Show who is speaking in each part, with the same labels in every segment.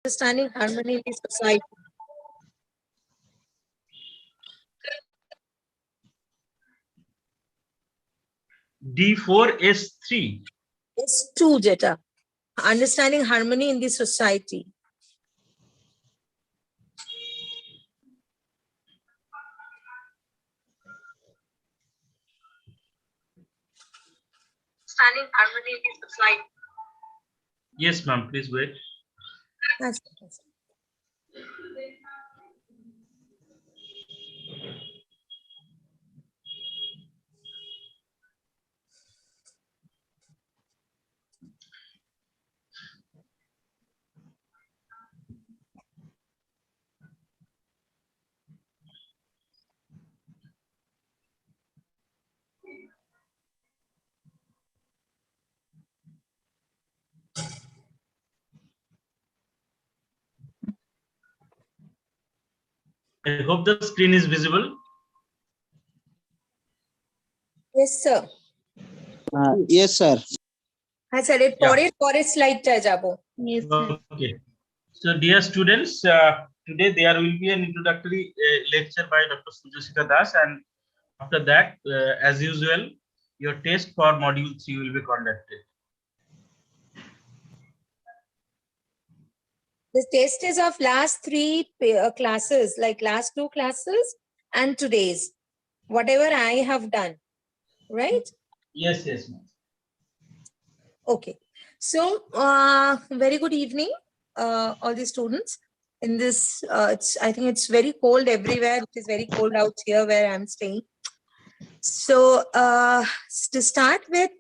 Speaker 1: Understanding harmony in the society.
Speaker 2: D4S3.
Speaker 1: S2, Jetta. Understanding harmony in the society. Understanding harmony in the society.
Speaker 2: Yes, ma'am. Please wait.
Speaker 1: That's
Speaker 2: I hope the screen is visible.
Speaker 1: Yes, sir.
Speaker 3: Yes, sir.
Speaker 1: I said it. For slide jabo.
Speaker 4: Yes, sir.
Speaker 2: Okay. So, dear students, today there will be an introductory lecture by Dr. Sujasita Das, and after that, as usual, your test for module 3 will be conducted.
Speaker 1: The test is of last three classes, like last two classes and today's, whatever I have done, right?
Speaker 2: Yes, yes, ma'am.
Speaker 1: Okay. So, very good evening, all the students. In this, I think it's very cold everywhere. It is very cold out here where I'm staying. So, to start with,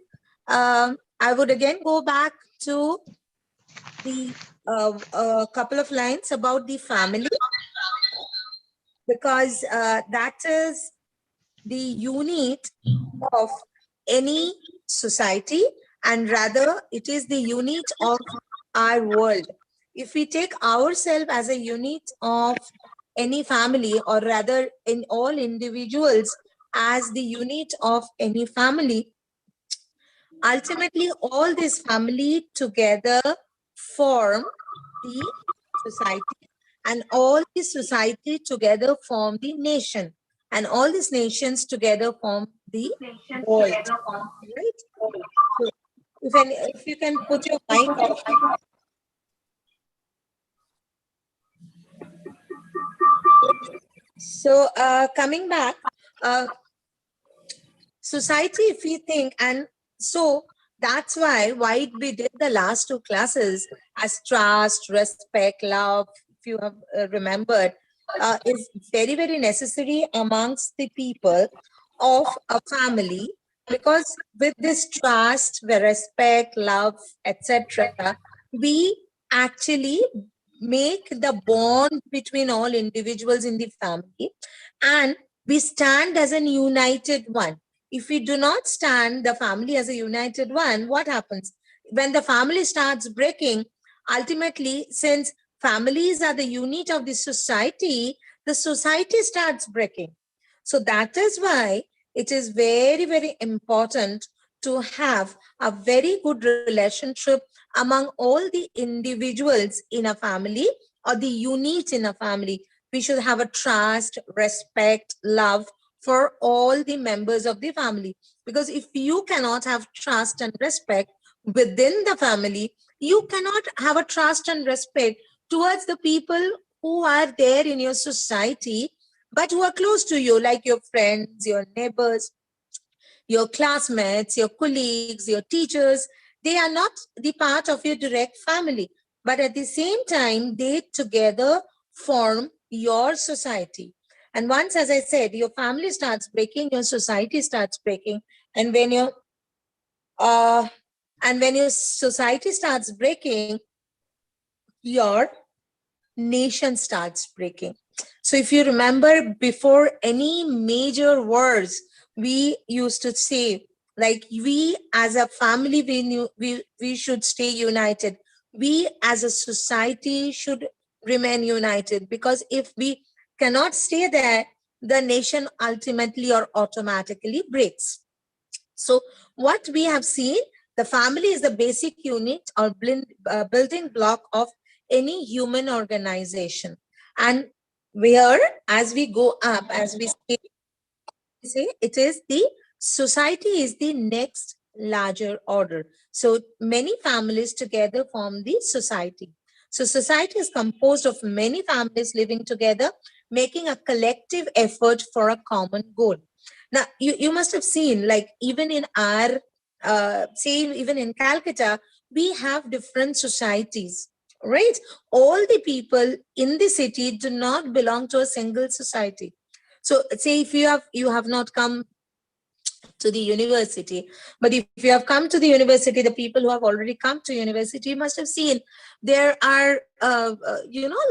Speaker 1: I would again go back to the a couple of lines about the family, because that is the unit of any society, and rather it is the unit of our world. If we take ourselves as a unit of any family, or rather in all individuals as the unit of any family, ultimately all this family together form the society, and all the society together form the nation, and all these nations together form the world, right? So if you can put your mic off. So coming back, society, if we think, and so that's why we did the last two classes as trust, respect, love, if you have remembered, is very, very necessary amongst the people of a family, because with this trust, respect, love, etc., we actually make the bond between all individuals in the family, and we stand as an united one. If we do not stand the family as a united one, what happens? When the family starts breaking, ultimately, since families are the unit of the society starts breaking. So that is why it is very, very important to have a very good relationship among all the individuals in a family, or the unit in a family. We should have a trust, respect, love for all the members of the family. Because if you cannot have trust and respect within the family, you cannot have a trust and respect towards the people who are there in your society, but who are close to you, like your friends, your neighbors, your classmates, your colleagues, your teachers. They are not the part of your direct family, but at the same time, they together form your society. And once, as I said, your family starts breaking, your society starts breaking. And when your society starts breaking, your nation starts breaking. So if you remember, before any major wars, we used to say, like, we as a family, we should stay united. We as a society should remain united, because if we cannot stay there, the nation ultimately or automatically breaks. So what we have seen, the family is the basic unit or building block of any human organization. And where, as we go up, as we say, it is the society is the next larger order. So many families together form the society. So society is composed of many families living together, making a collective effort for a common goal. Now, you must have seen, like, even in our, say, even in Calcutta, we have different societies, right? All the people in the city do not belong to a single society. So say if you have not come to the university, but if you have come to the university, the people who have already come to university, you must have seen there are a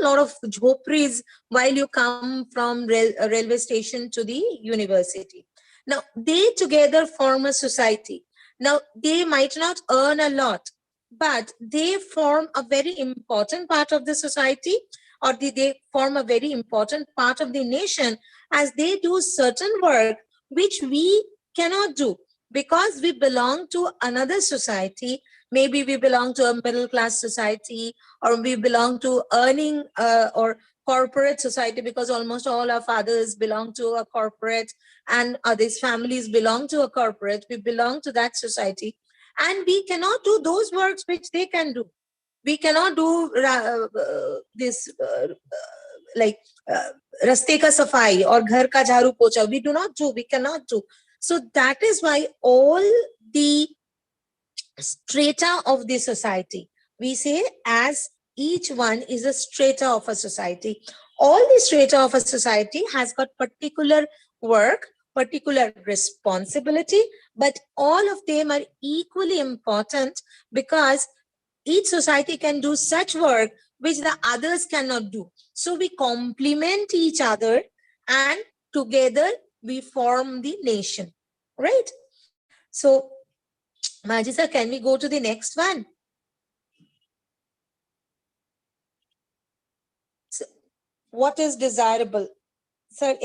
Speaker 1: lot of jhopris while you come from railway station to the university. Now they together form a society. Now they might not earn a lot, but they form a very important part of the society, or they form a very important part of the nation, as they do certain work which we cannot do because we belong to another society. Maybe we belong to a middle class society, or we belong to earning or corporate society, because almost all our fathers belong to a corporate, and these families belong to a corporate. We belong to that society, and we cannot do those works which they can do. We cannot do this like raste ka safai or ghar ka jharu pocha. We do not do, we cannot do. So that is why all the strata of the society, we say, as each one is a strata of a society. All the strata of a society has got particular work, particular responsibility, but all of them are equally important, because each society can do such work which the others cannot do. So we complement each other, and together we form the nation, right? So, Maji sir, can we go to the next one? So, what is desirable? Sir,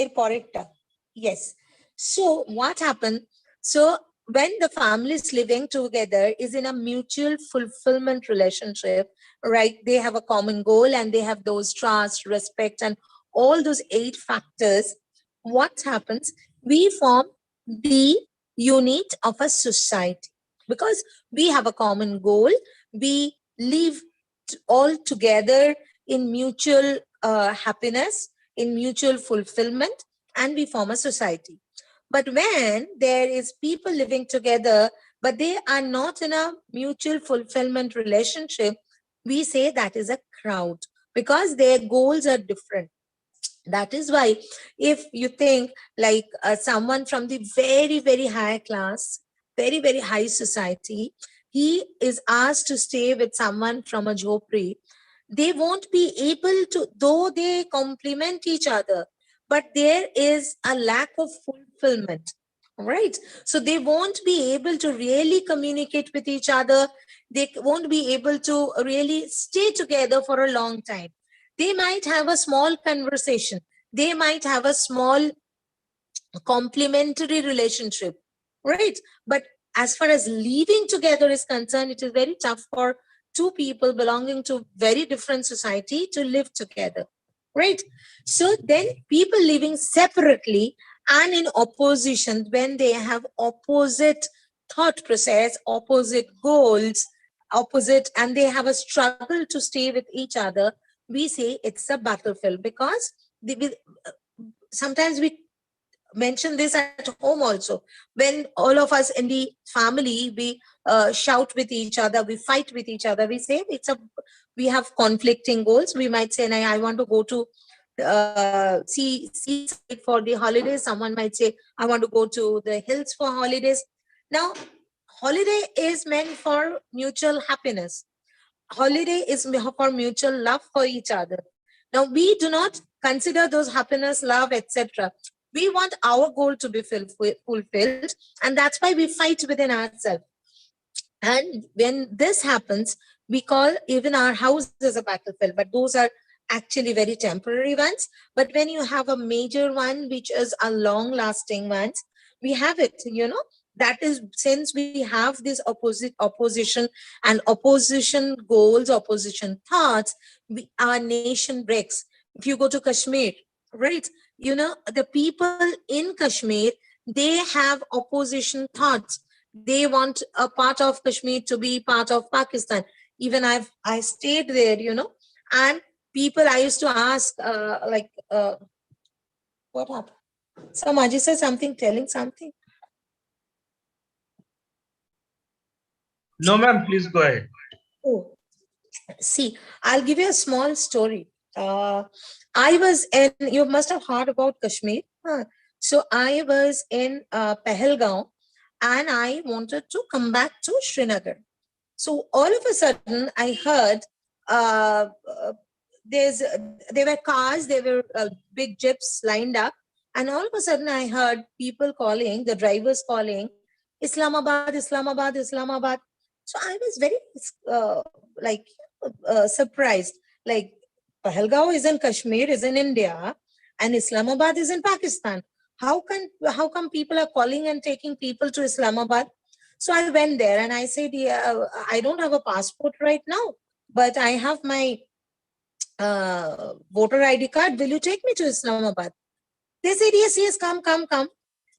Speaker 1: yes. So what happened? So when the families living together is in a mutual fulfillment relationship, right? They have a common goal, and they have those trust, respect, and all those 8 factors. What happens? We form the unit of a society, because we have a common goal. We live all together in mutual happiness, in mutual fulfillment, and we form a society. But when there is people living together, but they are not in a mutual fulfillment relationship, we say that is a crowd, because their goals are different. That is why, if you think like someone from the very, very high class, very, very high society, he is asked to stay with someone from a jhopri, they won't be able to, though they complement each other, but there is a lack of fulfillment, right? So they won't be able to really communicate with each other. They won't be able to really stay together for a long time. They might have a small conversation. They might have a small complementary relationship, right? But as far as living together is concerned, it is very tough for 2 people belonging to very different society to live together, right? So then people living separately and in opposition, when they have opposite thought process, opposite goals, opposite, and they have a struggle to stay with each other, we say it's a battlefield. Because sometimes we mention this at home also, when all of us in the family, we shout with each other, we fight with each other, we say we have conflicting goals. We might say, I want to go to seaside for the holidays. Someone might say, I want to go to the hills for holidays. Now holiday is meant for mutual happiness. Holiday is for mutual love for each other. Now we do not consider those happiness, love, etc. We want our goal to be fulfilled, and that's why we fight within ourselves. And when this happens, we call even our house as a battlefield, but those are actually very temporary ones. But when you have a major one, which is a long lasting one, we have it, that is, since we have this opposition and opposition goals, opposition thoughts, our nation breaks. If you go to Kashmir, right, you know, the people in Kashmir, they have opposition thoughts. They want a part of Kashmir to be part of Pakistan. Even I stayed there, you know, and people, I used to ask, what happened? So Maji said something, telling something.
Speaker 2: No, ma'am, please go ahead.
Speaker 1: Oh, see, I'll give you a small story. I was in, you must have heard about Kashmir. Huh? So I was in Pahalgaon, and I wanted to come back to Srinagar. So all of a sudden, I heard uh, uh, there were cars, there were big jeeps lined up, and all of a sudden, I heard people calling, the drivers calling, Islamabad, Islamabad, Islamabad. So I was very uh, like surprised. Like, Pahalgaon is in Kashmir, is in India, and Islamabad is in Pakistan. How come people are calling and taking people to Islamabad? So I went there and I said, yeah, I don't have a passport right now, but I have my voter ID card. Will you take me to Islamabad? They said, yes, yes, come, come, come.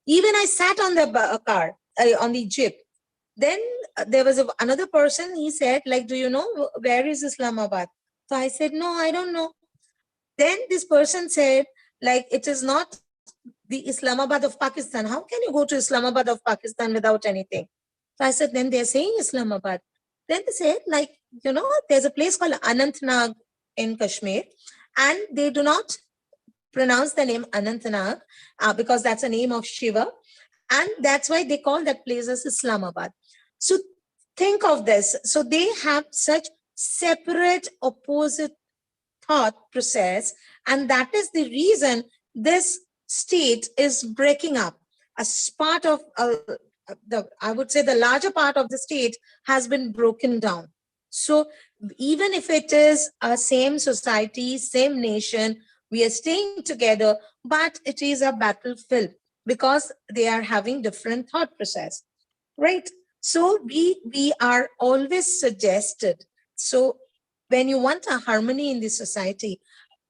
Speaker 1: Even I sat on the car, on the jeep. Then there was another person, he said, like, do you know where is Islamabad? So I said, no, I don't know. Then this person said, like, it is not the Islamabad of Pakistan. How can you go to Islamabad of Pakistan without anything? So I said, then they're saying Islamabad. Then they said, like, you know, there's a place called Anantnag in Kashmir, and they do not pronounce the name Anantnag because that's a name of Shiva. And that's why they call that place as Islamabad. So think of this. So they have such separate, opposite thought process, and that is the reason this state is breaking up. As part of I would say the larger part of the state has been broken down. So even if it is a same society, same nation, we are staying together, but it is a battlefield because they are having different thought process, right? So we are always suggested. So when you want a harmony in the society,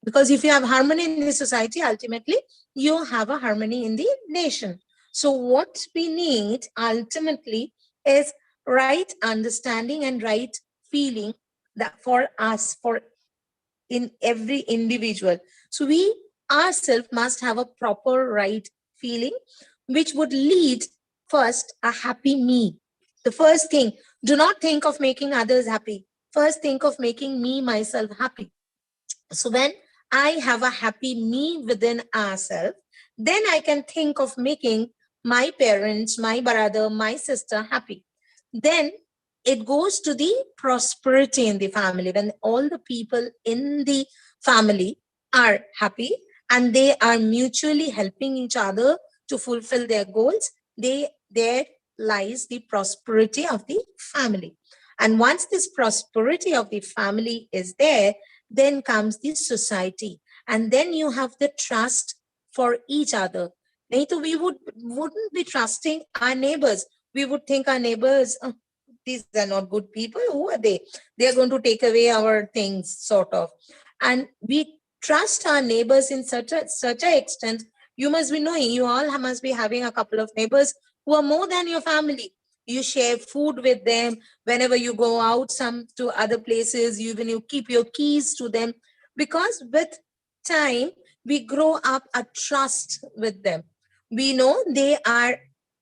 Speaker 1: because if you have harmony in the society, ultimately you have a harmony in the nation. So what we need ultimately is right understanding and right feeling that for us, for in every individual. So we ourselves must have a proper right feeling, which would lead first a happy me. The first thing, do not think of making others happy. First think of making me, myself happy. So when I have a happy me within ourselves, then I can think of making my parents, my brother, my sister happy. Then it goes to the prosperity in the family. When all the people in the family are happy and they are mutually helping each other to fulfill their goals, there lies the prosperity of the family. And once this prosperity of the family is there, then comes the society, and then you have the trust for each other. Naito, we wouldn't be trusting our neighbors. We would think our neighbors, "Oh, these are not good people. Who are they? They are going to take away our things," sort of. And we trust our neighbors in such a extent. You must be knowing, you all must be having a couple of neighbors who are more than your family. You share food with them. Whenever you go out some to other places, even you keep your keys to them, because with time we grow up a trust with them. We know they are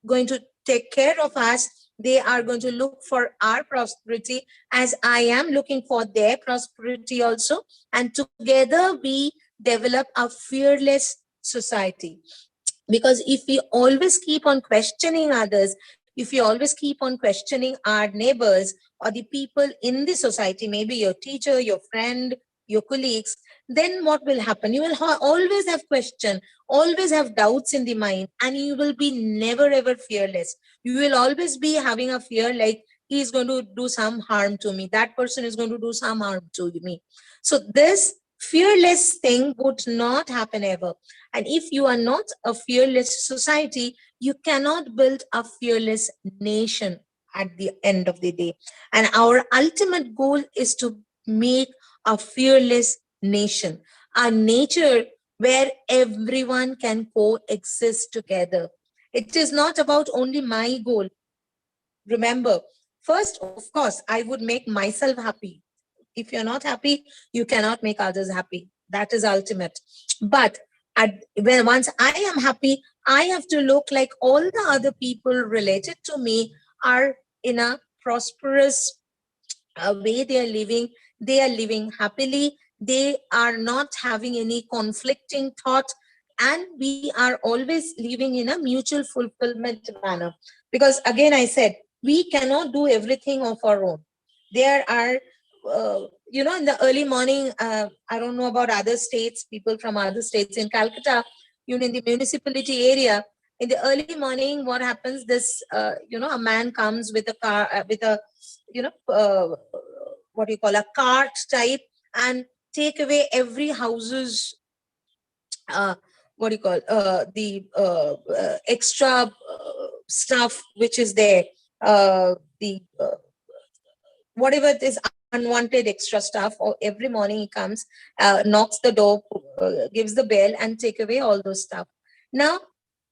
Speaker 1: going to take care of us. They are going to look for our prosperity as I am looking for their prosperity also. And together we develop a fearless society. Because if we always keep on questioning others, if we always keep on questioning our neighbors or the people in the society, maybe your teacher, your friend, your colleagues, then what will happen? You will always have question, always have doubts in the mind, and you will be never ever fearless. You will always be having a fear like, he is going to do some harm to me, that person is going to do some harm to me. So this fearless thing would not happen ever. And if you are not a fearless society, you cannot build a fearless nation at the end of the day. And our ultimate goal is to make a fearless nation, a nature where everyone can coexist together. It is not about only my goal. Remember, first, of course, I would make myself happy. If you're not happy, you cannot make others happy. That is ultimate. But once I am happy, I have to look like all the other people related to me are in a prosperous way. They are living happily. They are not having any conflicting thought. And we are always living in a mutual fulfillment manner. Because again, I said, we cannot do everything of our own. There are, in the early morning, I don't know about other states, people from other states in Calcutta, in the municipality area, in the early morning, what happens, this, a man comes with a car, with a, what do you call, a cart type, and take away every house's, what do you call, the extra stuff which is there, the whatever it is, unwanted extra stuff. Or every morning he comes, knocks the door, gives the bell, and take away all those stuff. Now,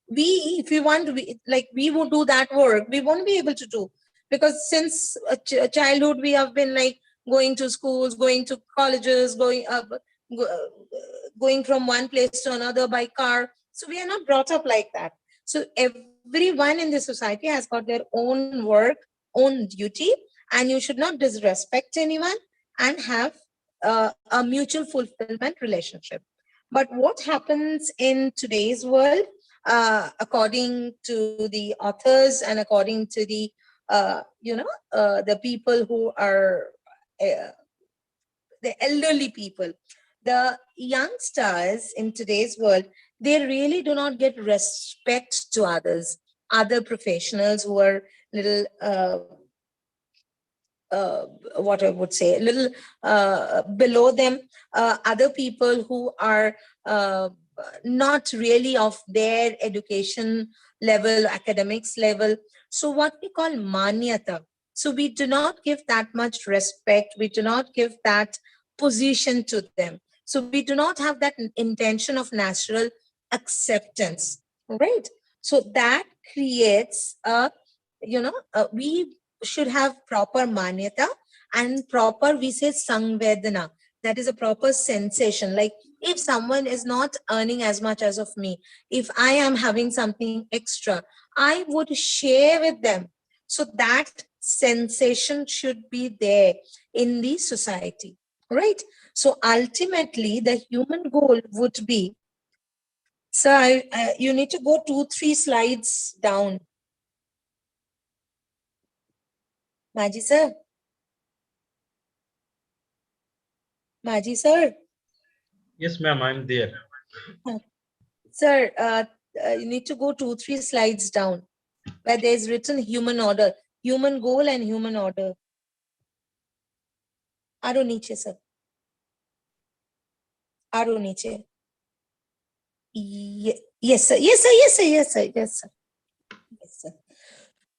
Speaker 1: if we want to be like, we would do that work, we won't be able to do, because since childhood we have been like going to schools, going to colleges, going from one place to another by car. So we are not brought up like that. So everyone in the society has got their own work, own duty, and you should not disrespect anyone and have a mutual fulfillment relationship. But what happens in today's world, according to the authors and according to the people who are the elderly people, the youngsters in today's world, they really do not get respect to others, other professionals who are little, what I would say, a little below them, other people who are not really of their education level, academics level. So what we call manyata. So we do not give that much respect. We do not give that position to them. So we do not have that intention of natural acceptance, right? So that creates we should have proper manyata and proper, we say, samvedana. That is a proper sensation. Like, if someone is not earning as much as of me, if I am having something extra, I would share with them. So that sensation should be there in the society, right? So ultimately, the human goal would be, sir, you need to go 2-3 slides down. Maji sir. Maji sir.
Speaker 2: Yes, ma'am, I'm there.
Speaker 1: Sir, you need to go 2-3 slides down where there is written human order, human goal and human order. Aro niche, sir. Aro niche. Yes, sir. Yes, sir. Yes, sir. Yes, sir. Yes, sir. Yes, sir.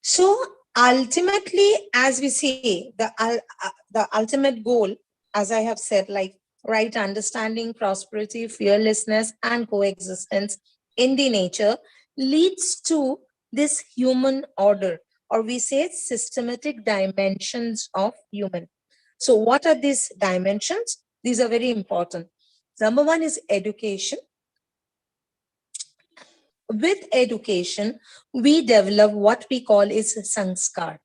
Speaker 1: So ultimately, as we see, the ultimate goal, as I have said, like right understanding, prosperity, fearlessness, and coexistence in the nature leads to this human order, or we say systematic dimensions of human. So what are these dimensions? These are very important. Number one is education. With education, we develop what we call is sanskar,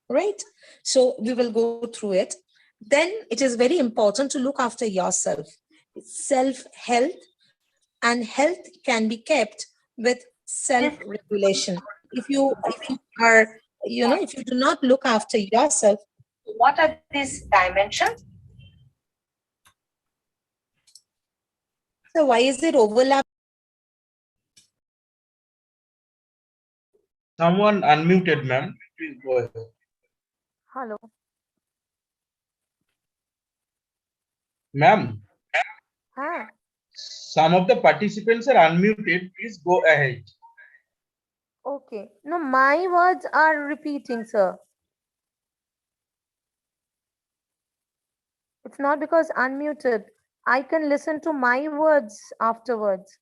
Speaker 1: right? So we will go through it. Then it is very important to look after yourself. Self-health, and health can be kept with self-regulation. If you are, if you do not look after yourself, what are these dimensions? So why is it overlap?
Speaker 2: Someone unmuted, ma'am. Please go ahead.
Speaker 4: Hello.
Speaker 2: Ma'am. Some of the participants are unmuted. Please go ahead.
Speaker 1: Okay. No, my words are repeating, sir. It's not because unmuted. I can listen to my words afterwards.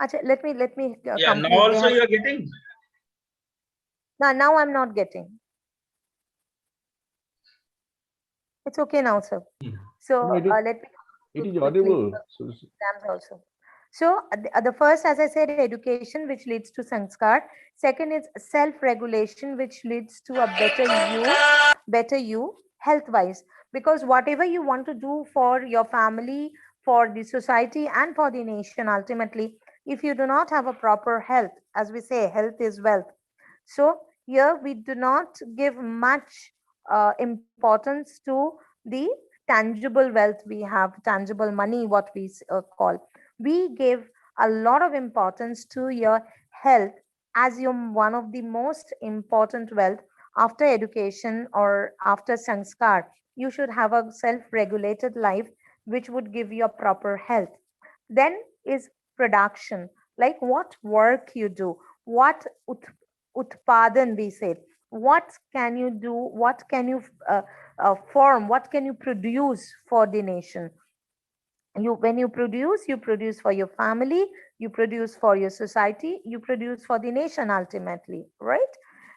Speaker 1: Acha, let me
Speaker 2: Yeah, now
Speaker 1: complete. They
Speaker 2: also
Speaker 1: have
Speaker 2: you are getting.
Speaker 1: now I'm not getting. It's okay now, sir. So
Speaker 4: No,
Speaker 1: let me
Speaker 4: it is
Speaker 1: conclude quickly
Speaker 4: audible. So,
Speaker 1: exams also. So the first, as I said, education, which leads to sanskar. Second is self-regulation, which leads to a better you health-wise. Because whatever you want to do for your family, for the society, and for the nation, ultimately, if you do not have a proper health, as we say, health is wealth. So here we do not give much importance to the tangible wealth we have, tangible money, what we call. We give a lot of importance to your health as your one of the most important wealth after education or after sanskar. You should have a self-regulated life which would give you a proper health. Then is production, like what work you do, what utpadan we say, what can you do, what can you form, what can you produce for the nation. You when you produce for your family, you produce for your society, you produce for the nation ultimately, right?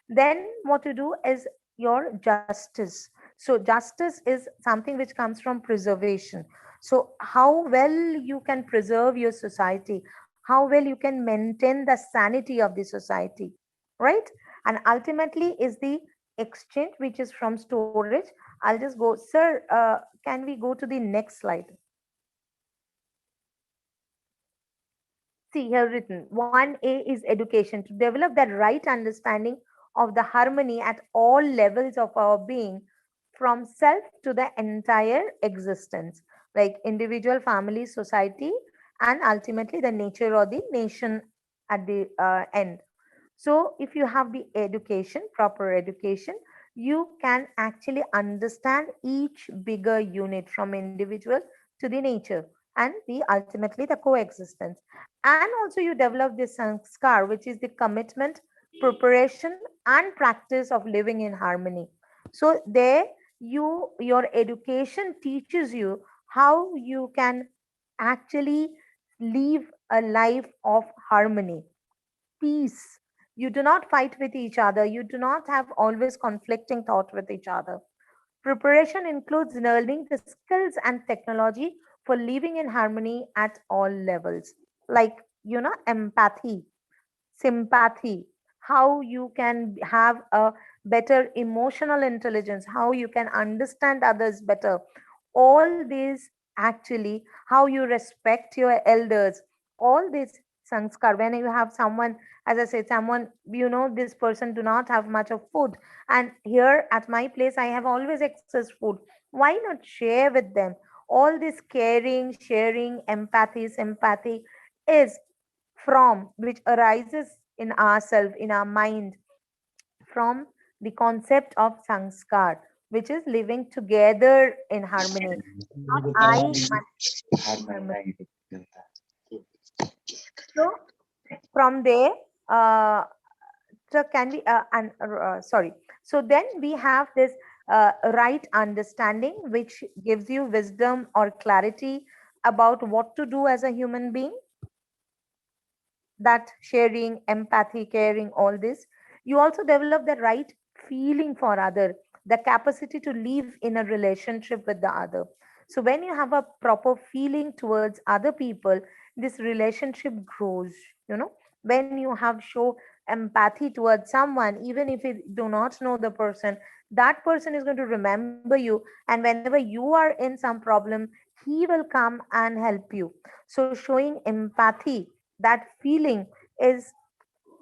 Speaker 1: Then what you do is your justice. So justice is something which comes from preservation. So how well you can preserve your society, how well you can maintain the sanity of the society, right? And ultimately is the exchange, which is from storage. I'll just go, sir, can we go to the next slide? See here written 1A is education to develop that right understanding of the harmony at all levels of our being, from self to the entire existence, like individual, family, society, and ultimately the nature or the nation at the end. So if you have the education, proper education, you can actually understand each bigger unit from individual to the nature and the ultimately the coexistence. And also you develop this sanskar, which is the commitment, preparation, and practice of living in harmony. So there your education teaches you how you can actually live a life of harmony, peace. You do not fight with each other. You do not have always conflicting thought with each other. Preparation includes learning the skills and technology for living in harmony at all levels, like, empathy, sympathy, how you can have a better emotional intelligence, how you can understand others better. All these actually, how you respect your elders, all this sanskar. When you have someone, as I said, someone, this person do not have much of food, and here at my place I have always excess food. Why not share with them? All this caring, sharing, empathy, sympathy is from which arises in ourselves, in our mind, from the concept of sanskar, which is living together in harmony. Not I, harmony. So from there, uh, so can we and sorry. So then we have this right understanding, which gives you wisdom or clarity about what to do as a human being, that sharing, empathy, caring, all this. You also develop the right feeling for other, the capacity to live in a relationship with the other. So when you have a proper feeling towards other people, this relationship grows. When you have show empathy towards someone, even if you do not know the person, that person is going to remember you, and whenever you are in some problem, he will come and help you. So showing empathy, that feeling is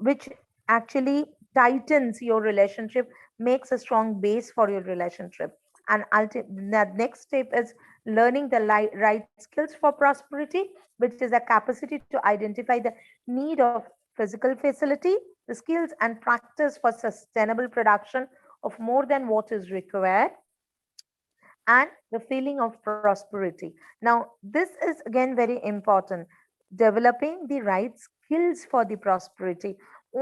Speaker 1: which actually tightens your relationship, makes a strong base for your relationship. And the next step is learning the right skills for prosperity, which is a capacity to identify the need of physical facility, the skills and practice for sustainable production of more than what is required. and the feeling of prosperity. Now, this is again very important. Developing the right skills for the prosperity.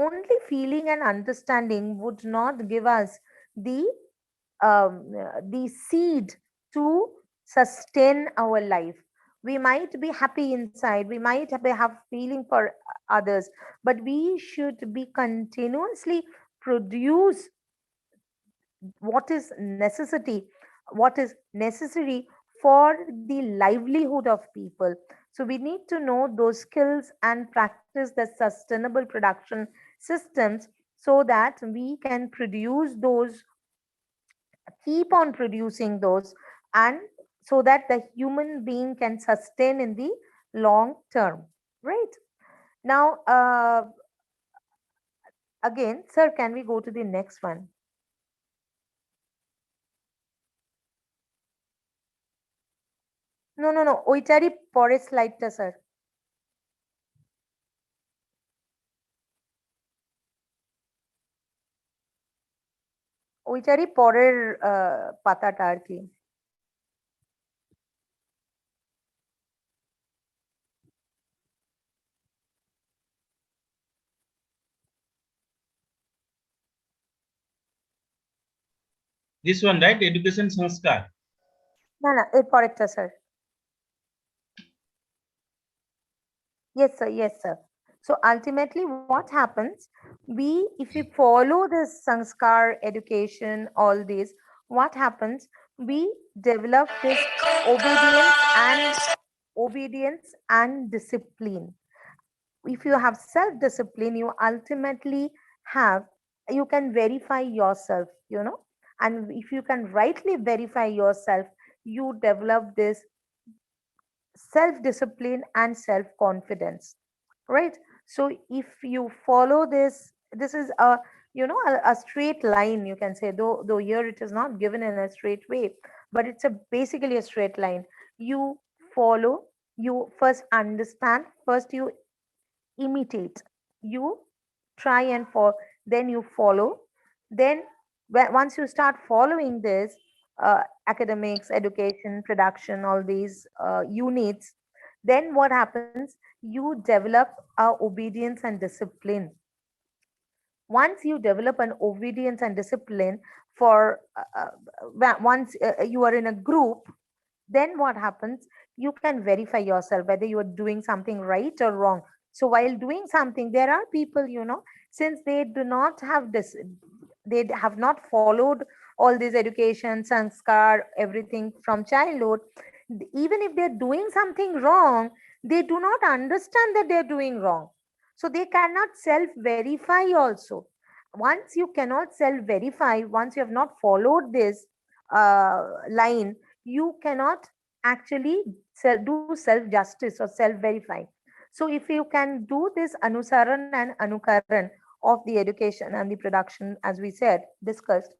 Speaker 1: Only feeling and understanding would not give us the seed to sustain our life. We might be happy inside, we might have feeling for others, but we should be continuously produce what is necessity, what is necessary for the livelihood of people. So we need to know those skills and practice the sustainable production systems so that we can produce those, keep on producing those, and so that the human being can sustain in the long term, right? Now, again, sir, can we go to the next one? No, ওইটারই পরের স্লাইডটা sir, ওইটারই পরের পাতাটা আর কি।
Speaker 2: This one, right? Education sanskar.
Speaker 1: না না, এর পরেরটা sir. Yes, sir. Yes, sir. So ultimately, what happens? If we follow this sanskar education, all this, what happens? We develop this obedience and discipline. If you have self-discipline, you ultimately have, you can verify yourself, and if you can rightly verify yourself, you develop this self-discipline and self-confidence, right? So if you follow this, this is a straight line, you can say, though here it is not given in a straight way, but it's basically a straight line. You follow, you first understand, first you imitate, you try and follow, then you follow, then once you start following this, academics, education, production, all these units, then what happens? You develop obedience and discipline. Once you develop an obedience and discipline for once you are in a group, then what happens? You can verify yourself whether you are doing something right or wrong. So while doing something, there are people, since they do not have this, they have not followed all this education, sanskar, everything from childhood, even if they're doing something wrong, they do not understand that they're doing wrong. So they cannot self verify also. Once you cannot self verify, once you have not followed this line, you cannot actually do self justice or self verify. So if you can do this anusaran and anukaran of the education and the production, as we said, discussed,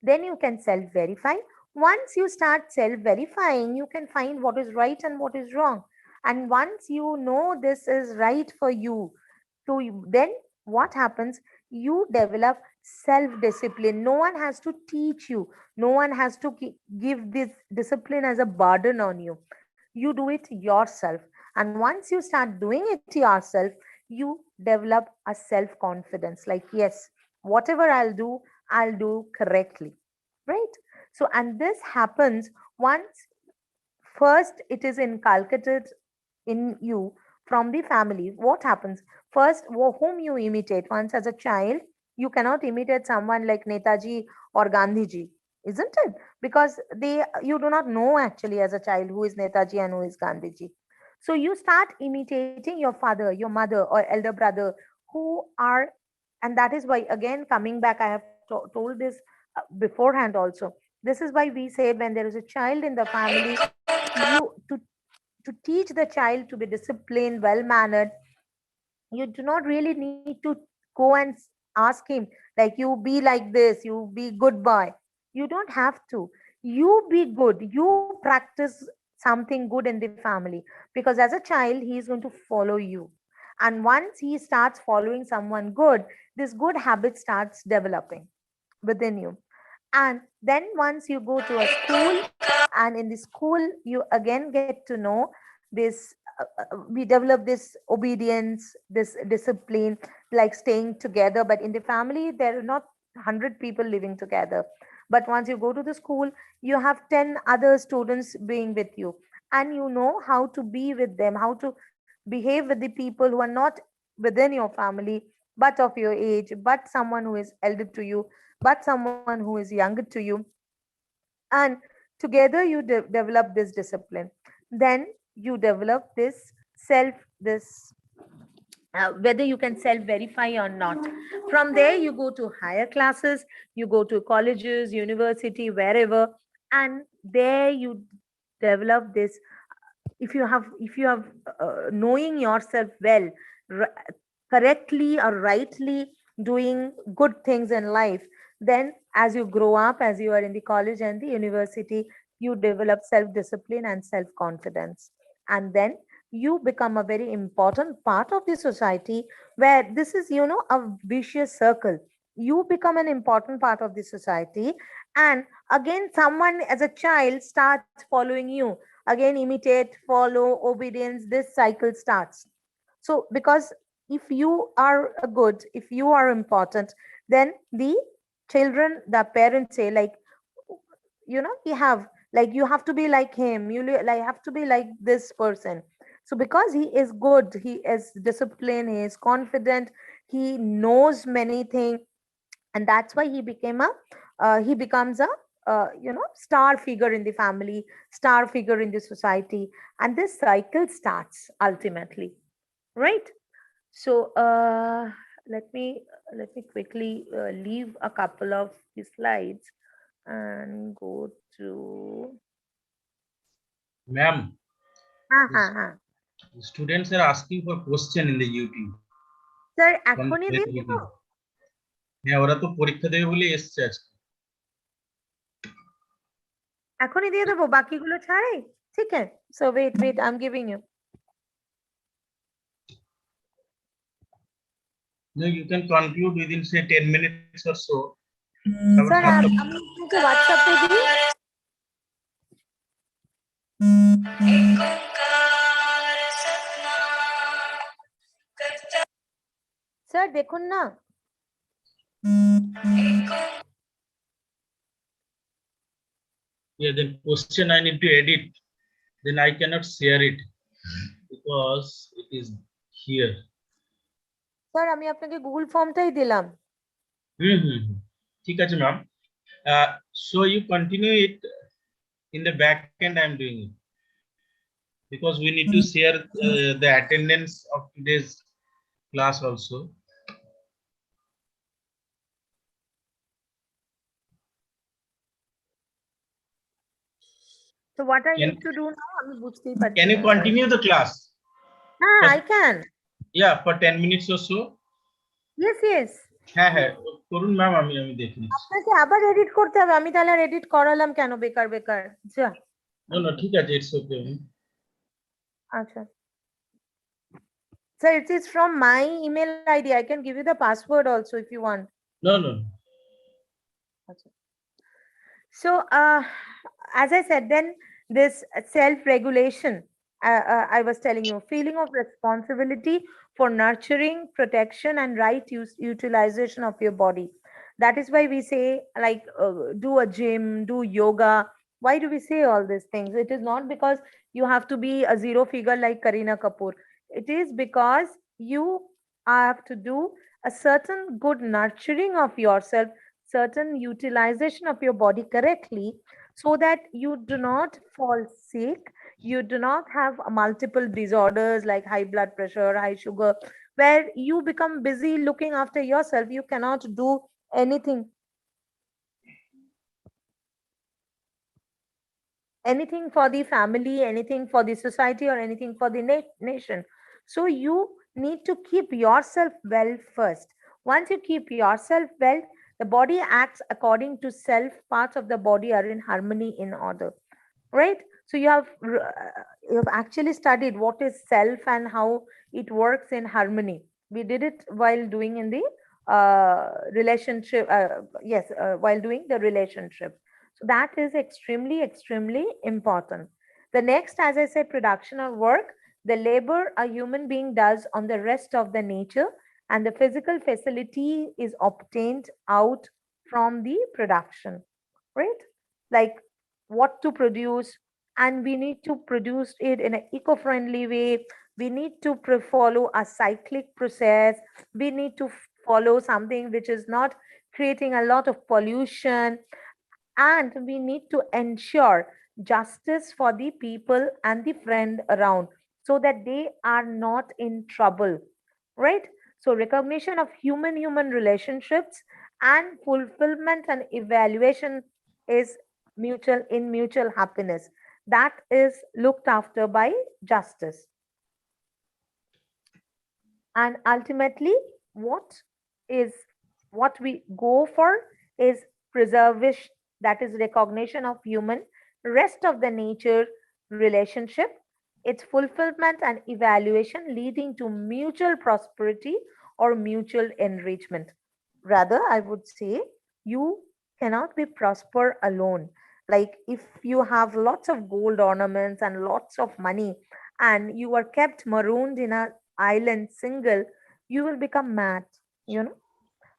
Speaker 1: then you can self verify. Once you start self verifying, you can find what is right and what is wrong. And once you know this is right for you, then what happens? You develop self discipline. No one has to teach you, no one has to give this discipline as a burden on you. You do it yourself. And once you start doing it yourself, you develop a self confidence, like, yes, whatever I'll do correctly, right? So, and this happens once first it is inculcated in you from the family. What happens? First, whom you imitate. Once as a child, you cannot imitate someone like Netaji or Gandhiji, isn't it? Because you do not know actually as a child who is Netaji and who is Gandhiji. So you start imitating your father, your mother, or elder brother who are, and that is why, again, coming back, I have told this beforehand also. This is why we say when there is a child in the family, you to teach the child to be disciplined, well mannered, you do not really need to go and ask him, like, you be like this, you be good boy. You don't have to. You be good. You practice something good in the family, because as a child, he is going to follow you. And once he starts following someone good, this good habit starts developing within you. And then once you go to a school, and in the school you again get to know this, we develop this obedience, this discipline, like staying together. But in the family there are not 100 people living together, but once you go to the school, you have 10 other students being with you, and you know how to be with them, how to behave with the people who are not within your family, but of your age, but someone who is elder to you, but someone who is younger to you. And together you develop this discipline. Then you develop this self, this whether you can self verify or not. From there you go to higher classes, you go to colleges, university, wherever, and there you develop this. If you have knowing yourself well, r- correctly or rightly doing good things in life, then as you grow up, as you are in the college and the university, you develop self discipline and self confidence. And then you become a very important part of the society, where this is, a vicious circle. You become an important part of the society, and again someone as a child starts following you, again imitate, follow, obedience, this cycle starts. So because if you are a good, if you are important, then the children, the parents say, like, you have, like, you have to be like him, like have to be like this person. So because he is good, he is disciplined, he is confident, he knows many things, and that's why he becomes a star figure in the family, star figure in the society, and this cycle starts ultimately, right? So let me quickly leave a couple of the slides and go to
Speaker 2: Ma'am,
Speaker 1: ha
Speaker 2: the
Speaker 1: ha.
Speaker 2: students are asking for question in the YouTube.
Speaker 1: Sir
Speaker 2: On
Speaker 1: এখনই দিয়ে দিব?
Speaker 2: YouTube. হ্যাঁ, ওরা তো পরীক্ষা দেবে বলে এসছে আজকে।
Speaker 1: এখনই দিয়ে দেবো বাকিগুলো ছাড়াই? ঠিক আছে, so wait, I'm giving you.
Speaker 2: No, you can conclude within say 10 minutes or so.
Speaker 1: Sir আমি আপনাকে হোয়াটসঅ্যাপে দিই। স্যার দেখুন না।
Speaker 2: Yeah, then question I need to edit. Then I cannot share it because it is here.
Speaker 1: Sir আমি আপনাকে Google ফর্মটাই দিলাম।
Speaker 2: ঠিক আছে ma'am. So you continue it in the back end. I'm doing it because we need to share the attendance of today's class also.
Speaker 1: So what I
Speaker 2: Can-
Speaker 1: need to do now, আমি বুঝতেই পারছি
Speaker 2: Can you
Speaker 1: না।
Speaker 2: continue the class?
Speaker 1: হ্যাঁ, I can.
Speaker 2: Yeah, for 10 minutes or so.
Speaker 1: Yes.
Speaker 2: হ্যাঁ হ্যাঁ করুন ma'am, আমি দেখে নিচ্ছি।
Speaker 1: আপনাকে আবার এডিট করতে হবে? আমি তাহলে এডিট করালাম কেন বেকার? যা।
Speaker 2: No, ঠিক আছে, it's okay.
Speaker 1: আচ্ছা। Sir, it is from my email ID. I can give you the password also if you want.
Speaker 2: No.
Speaker 1: So, as I said, then this self-regulation, I was telling you, feeling of responsibility for nurturing, protection, and right utilization of your body. That is why we say, like, do a gym, do yoga. Why do we say all these things? It is not because you have to be a zero figure like Kareena Kapoor. It is because you have to do a certain good nurturing of yourself, certain utilization of your body correctly, so that you do not fall sick, you do not have multiple disorders like high blood pressure, high sugar, where you become busy looking after yourself, you cannot do anything for the family, anything for the society, or anything for the nation. So you need to keep yourself well first. Once you keep yourself well, the body acts according to self. Parts of the body are in harmony, in order, right? So you have actually studied what is self and how it works in harmony. We did it while doing in the relationship, while doing the relationship. So that is extremely, extremely important. The next, as I said, production of work, the labor a human being does on the rest of the nature, and the physical facility is obtained out from the production, right? Like what to produce, and we need to produce it in an eco-friendly way. We need to follow a cyclic process. We need to follow something which is not creating a lot of pollution, and we need to ensure justice for the people and the friend around, so that they are not in trouble, right? So recognition of human relationships and fulfillment and evaluation is mutual happiness, that is looked after by justice. And ultimately, what is what we go for is preservation, that is recognition of human rest of the nature relationship, its fulfillment and evaluation leading to mutual prosperity or mutual enrichment. Rather, I would say, you cannot be prosper alone. Like if you have lots of gold ornaments and lots of money, and you are kept marooned in a island single, you will become mad. You know,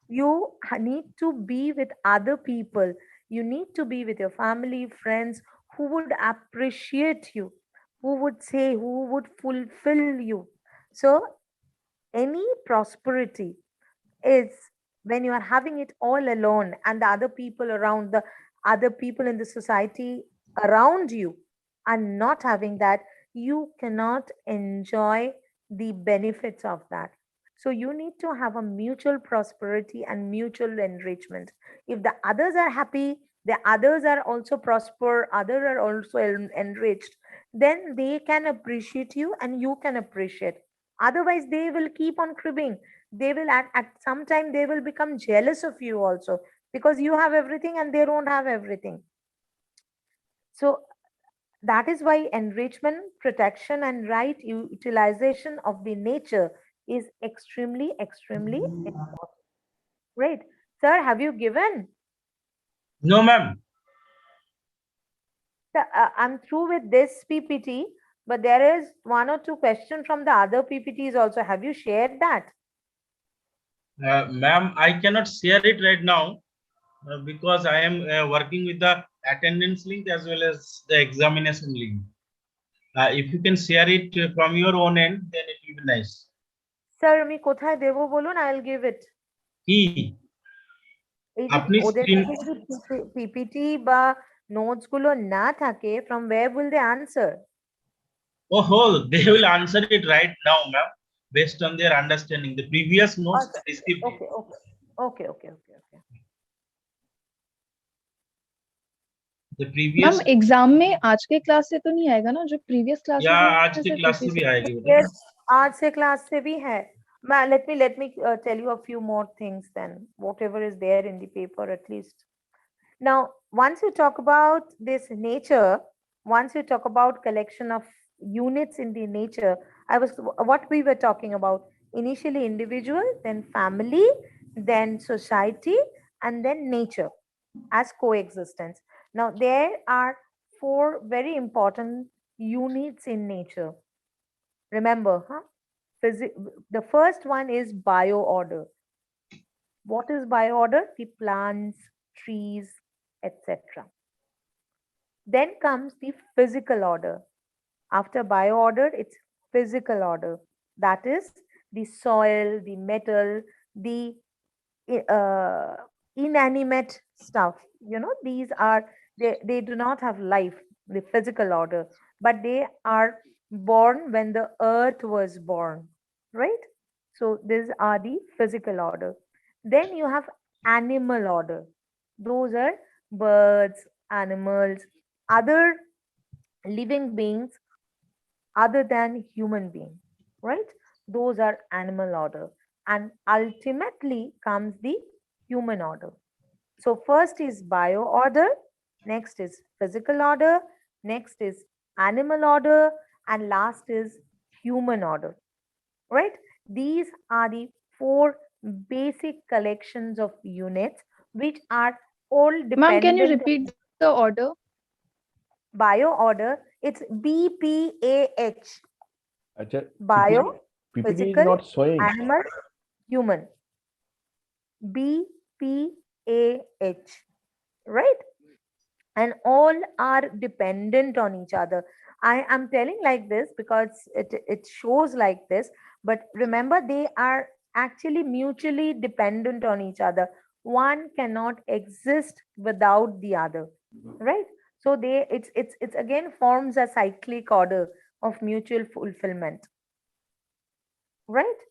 Speaker 1: you need to be with other people. You need to be with your family, friends who would appreciate you, who would say, who would fulfill you. So, any prosperity is when you are having it all alone, and the other people around, the other people in the society around you are not having that, you cannot enjoy the benefits of that. So you need to have a mutual prosperity and mutual enrichment. If the others are happy, the others are also prosper, others are also enriched, then they can appreciate you and you can appreciate. Otherwise they will keep on cribbing. They will at some time they will become jealous of you also, because you have everything and they don't have everything. So that is why enrichment, protection, and right utilization of the nature is extremely, extremely important. Great. Sir, have you given?
Speaker 2: No, ma'am.
Speaker 1: I'm through with this PPT, but there is one or two questions from the other PPTs also. Have you shared that?
Speaker 2: Ma'am, I cannot share it right now because I am working with the attendance link as well as the examination link. If you can share it from your own end, then it will be nice.
Speaker 1: Sir, আমি কোথায় দেবো বলুন, I'll give it.
Speaker 2: কি
Speaker 1: এই যে
Speaker 2: আপনি
Speaker 1: ওদের
Speaker 2: screen
Speaker 1: কাছে যদি পিপিটি বা নোটস গুলো না থাকে, from where will they answer?
Speaker 2: Oh, they will answer it right now, ma'am, based on their understanding. The previous notes
Speaker 1: Okay,
Speaker 2: they received it.
Speaker 1: okay.
Speaker 2: The
Speaker 4: ma'am
Speaker 2: previous,
Speaker 4: exam में आज के class से तो नहीं आएगा ना, जो प्रीवियस क्लासेस
Speaker 2: या
Speaker 4: हैं
Speaker 2: आज की
Speaker 4: सिर्फ
Speaker 2: क्लास से
Speaker 4: इसी
Speaker 2: भी
Speaker 4: से?
Speaker 2: आएगी बेटा.
Speaker 1: Yes, आज से क्लास से भी है. Let me tell you a few more things then, whatever is there in the paper at least. Now, once you talk about this nature, once you talk about collection of units in the nature, what we were talking about, initially individual, then family, then society, and then nature as coexistence. Now, there are four very important units in nature. Remember, huh? The first one is bioorder. What is bioorder? The plants, trees, etc. Then comes the physical order. After bioorder, it's physical order. That is the soil, the metal, the uh, inanimate stuff. You know, these are, they do not have life, the physical order, but they are born when the earth was born, right? So these are the physical order. Then you have animal order. Those are birds, animals, other living beings other than human being, right? Those are animal order. And ultimately comes the human order. So first is bio order, next is physical order, next is animal order, and last is human order, right? These are the four basic collections of units which are all
Speaker 4: Ma'am, can you
Speaker 1: dependent
Speaker 4: repeat the order?
Speaker 1: bio order. It's BPAH.
Speaker 5: Acha,
Speaker 1: Bio,
Speaker 5: PPT is
Speaker 1: physical,
Speaker 5: not showing.
Speaker 1: animal, human. BPAH, right? And all are dependent on each other. I am telling like this because it shows like this, but remember they are actually mutually dependent on each other. One cannot exist without the other, right? So they it's again forms a cyclic order of mutual fulfillment, right?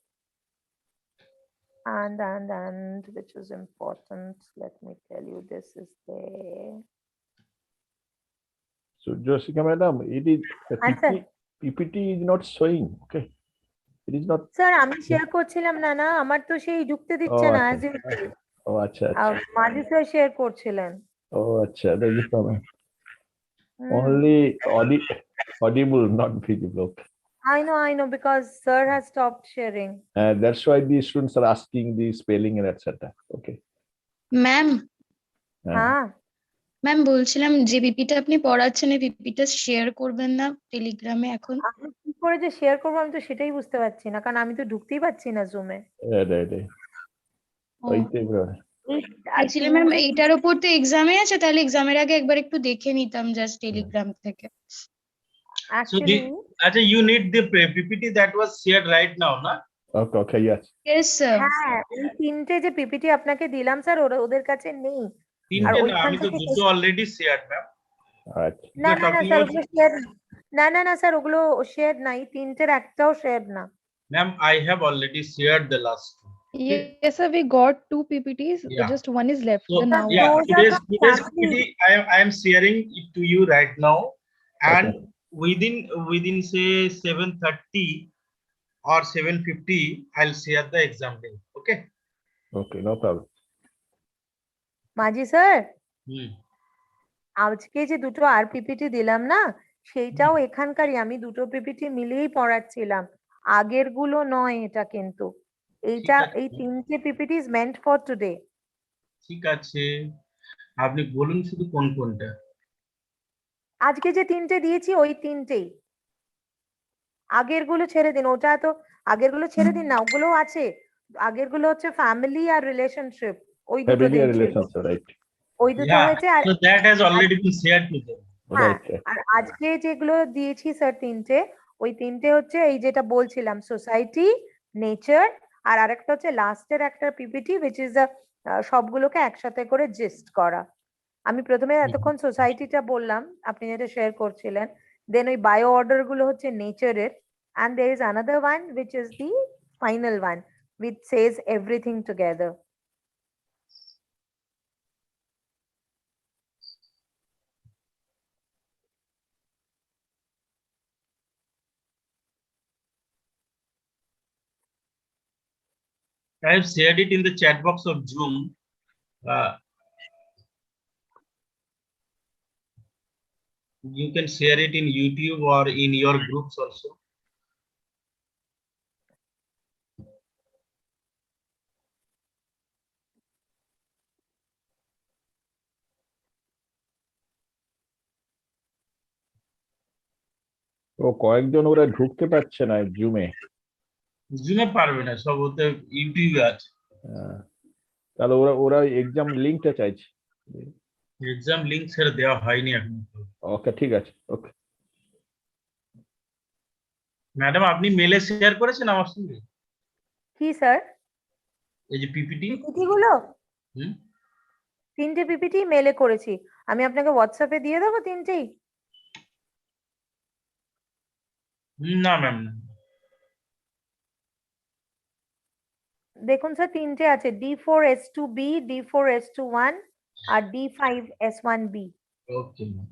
Speaker 1: And which is important, let me tell you, this is there.
Speaker 5: So, Josika madam, it is
Speaker 1: Answer.
Speaker 5: PPT is not showing. Okay, it is not.
Speaker 1: Sir আমি share করছিলাম না, না আমার তো সেই ঢুকতে দিচ্ছে
Speaker 5: Oh,
Speaker 1: না
Speaker 5: acha.
Speaker 1: as usual.
Speaker 5: Oh, acha, acha.
Speaker 1: মাঝি স্যার শেয়ার করছিলেন।
Speaker 5: Oh, acha. That is problem.
Speaker 1: Hmm,
Speaker 5: Only audible, not visible. Okay.
Speaker 1: I know because sir has stopped sharing.
Speaker 5: That's why the students are asking the spelling and etc. Okay.
Speaker 6: Ma'am
Speaker 1: হ্যাঁ
Speaker 6: ma'am বলছিলাম যে পিপিটা আপনি পড়াচ্ছেন এই পিপিটা share করবেন না টেলিগ্রামে এখন?
Speaker 1: আমি কি করে যে শেয়ার করবো আমি তো সেটাই বুঝতে পারছি না, কারণ আমি তো ঢুকতেই পারছি না জুমে।
Speaker 5: Right. ওইটাই bro.
Speaker 6: অ্যাকচুয়ালি ম্যাম এইটার উপর তো এক্সামে আছে, তাহলে এক্সামের আগে একবার একটু দেখে নিতাম জাস্ট টেলিগ্রাম থেকে।
Speaker 2: So
Speaker 1: actually
Speaker 2: Acha, you need the PPT that was shared right now, na?
Speaker 5: Okay, yes.
Speaker 6: Yes sir.
Speaker 1: হ্যাঁ ওই তিনটে যে পিপিটি আপনাকে দিলাম স্যার ওদের কাছে নেই। আর
Speaker 2: তিনটে না,
Speaker 1: ওইখান
Speaker 2: আমি তো
Speaker 1: থেকে
Speaker 2: দুটো already shared, ma'am.
Speaker 5: Alright.
Speaker 1: না
Speaker 2: You're
Speaker 1: না না
Speaker 2: talking
Speaker 1: স্যার
Speaker 2: about,
Speaker 1: ওগুলো শেয়ার না স্যার ওগুলো শেয়ার নাই, তিনটের একটাও শেয়ার না।
Speaker 2: ma'am, I have already shared the last two.
Speaker 4: Yes, sir, we got 2 PPTs.
Speaker 2: Yeah.
Speaker 4: Just one is left.
Speaker 2: So
Speaker 4: The now
Speaker 2: yeah,
Speaker 1: those are
Speaker 2: today's
Speaker 1: from
Speaker 2: today's
Speaker 1: family.
Speaker 2: PPT I am sharing it to you right now, and
Speaker 5: Okay.
Speaker 2: within say 7:30 or 7:50 I'll share the exam link. Okay.
Speaker 5: Okay, no problem.
Speaker 1: Majhi sir
Speaker 2: Hmm.
Speaker 1: আজকে যে দুটো আর PPT দিলাম না সেইটাও এখানকারই, আমি দুটো PPT মিলিয়েই পড়াচ্ছিলাম, আগের গুলো নয় এটা, কিন্তু এইটা
Speaker 2: ঠিক আছে।
Speaker 1: এই তিনটে PPT is meant for today.
Speaker 2: ঠিক আছে, আপনি বলুন শুধু কোন কোনটা।
Speaker 1: আজকে যে তিনটে দিয়েছি ওই তিনটেই, আগের গুলো ছেড়ে দিন, ওটা তো আগের গুলো ছেড়ে দিন না, ওগুলো আছে। আগের গুলো হচ্ছে ফ্যামিলি আর রিলেশনশিপ, ওই দুটো
Speaker 5: Family
Speaker 1: দিয়েছি,
Speaker 5: relations, right?
Speaker 1: ওই দুটো
Speaker 2: Yeah,
Speaker 1: হয়েছে। আর
Speaker 2: so that has already been shared to them.
Speaker 1: হ্যাঁ
Speaker 5: Right.
Speaker 1: আর আজকে যেগুলো দিয়েছি স্যার তিনটে, ওই তিনটে হচ্ছে এই যেটা বলছিলাম সোসাইটি, নেচার, আর আরেকটা হচ্ছে লাস্টের একটা পিপিটি উইচ ইজ সবগুলোকে একসাথে করে জিস্ট করা। আমি প্রথমে এতক্ষণ সোসাইটিটা বললাম, আপনি যেটা শেয়ার করছিলেন, দেন ওই বায়ো অর্ডার গুলো হচ্ছে নেচারের, and there is another one which is the final one which says everything together.
Speaker 2: I have shared it in the chat box of Zoom. You can share it in YouTube or in your groups also.
Speaker 5: ও কয়েকজন ওরা ঢুকতে পারছে না জুমে।
Speaker 2: জুমে পারবে না, সব ওতে ইউটিউবে আছে।
Speaker 5: তাহলে ওরা এক্সাম লিংকটা চাইছে।
Speaker 2: এক্সাম লিংক ছেড়ে দেওয়া হয়নি এখন।
Speaker 5: ওকে, ঠিক আছে। ওকে
Speaker 2: ম্যাডাম, আপনি মেলে শেয়ার করেছেন আমার সঙ্গে
Speaker 1: কি স্যার?
Speaker 2: এই যে পিপিটি?
Speaker 1: পিপিটি গুলো
Speaker 2: হুম,
Speaker 1: তিনটে পিপিটি মেলে করেছি, আমি আপনাকে হোয়াটসঅ্যাপে দিয়ে দেবো তিনটেই।
Speaker 2: না ম্যাম না।
Speaker 1: দেখুন স্যার তিনটে আছে, D4S2B, D4S21 আর D5S1B।
Speaker 2: Okay ma'am.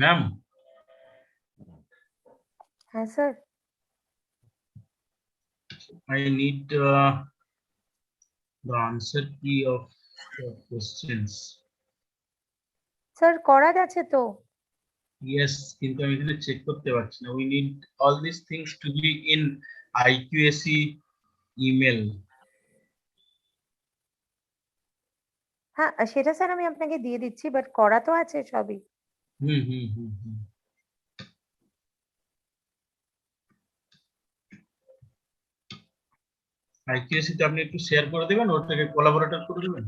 Speaker 2: Ma'am,
Speaker 1: হ্যাঁ sir,
Speaker 2: I need the answer key of the questions.
Speaker 1: Sir করা গেছে তো?
Speaker 2: Yes, কিন্তু আমি এখানে চেক করতে পারছি না। We need all these things to be in IQAC email.
Speaker 1: হ্যাঁ সেটা স্যার আমি আপনাকে দিয়ে দিচ্ছি, বাট করা তো আছে সবই।
Speaker 2: হুম হুম হুম হুম। IQAC তে আপনি একটু শেয়ার করে দেবেন, ওটাকে কোলাবোরেটর করে দেবেন।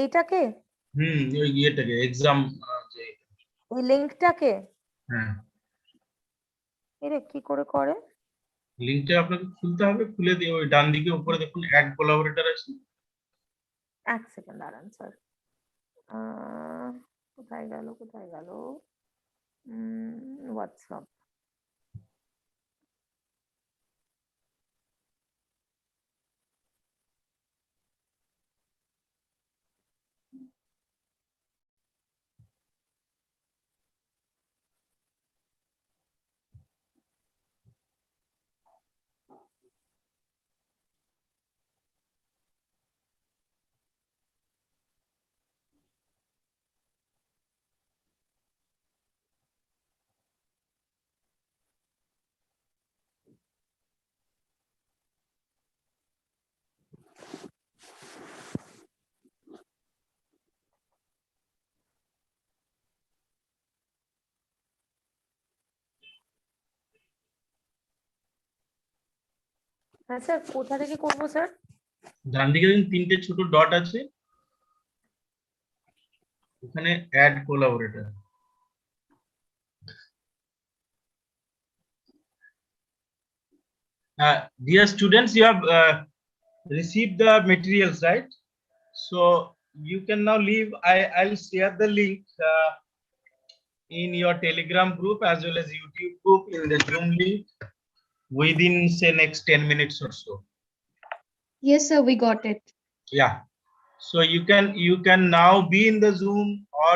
Speaker 1: এইটাকে,
Speaker 2: ওই ইয়েটাকে এক্সাম যে,
Speaker 1: এই লিঙ্কটাকে?
Speaker 2: হ্যাঁ
Speaker 1: এরে কি করে করে?
Speaker 2: লিংকটা আপনাকে খুলতে হবে, খুলে দিয়ে ওই ডান দিকে উপরে দেখুন অ্যাড কোলাবোরেটর আছে।
Speaker 1: এক সেকেন্ড দাঁড়ান স্যার, কোথায় গেল কোথায় গেল? হোয়াটসঅ্যাপ। হ্যাঁ স্যার, কোথা থেকে করবো স্যার?
Speaker 2: ডান দিকে দেখুন তিনটে ছোট ডট আছে, ওখানে add collaborator. Dear students, you have received the materials, right? So you can now leave. I'll share the link in your Telegram group as well as YouTube group in the Zoom link within say next 10 minutes or so.
Speaker 6: Yes, sir, we got it.
Speaker 2: Yeah. So you can now be in the Zoom or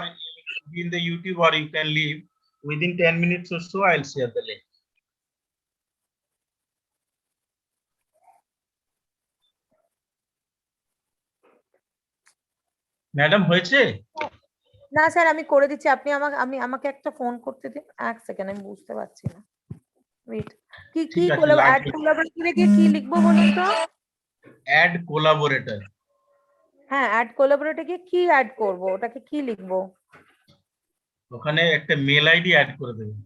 Speaker 2: be in the YouTube, or you can leave within 10 minutes or so. I'll share the link. Madam হয়েছে?
Speaker 1: না sir আমি করে দিচ্ছি, আপনি আমাকে একটা phone করতে দিন। এক সেকেন্ড, আমি বুঝতে পারছি না। ওয়েট, কি কি
Speaker 2: ঠিক আছে,
Speaker 1: অ্যাড
Speaker 2: লাগবে।
Speaker 1: কোলাবোরেটরে গিয়ে কি লিখবো বলুন তো?
Speaker 2: Add collaborator.
Speaker 1: হ্যাঁ, অ্যাড কোলাবোরেটরে গিয়ে কি অ্যাড করব, ওটাকে কি লিখবো?
Speaker 2: ওখানে একটা মেল আইডি অ্যাড করে দেবেন।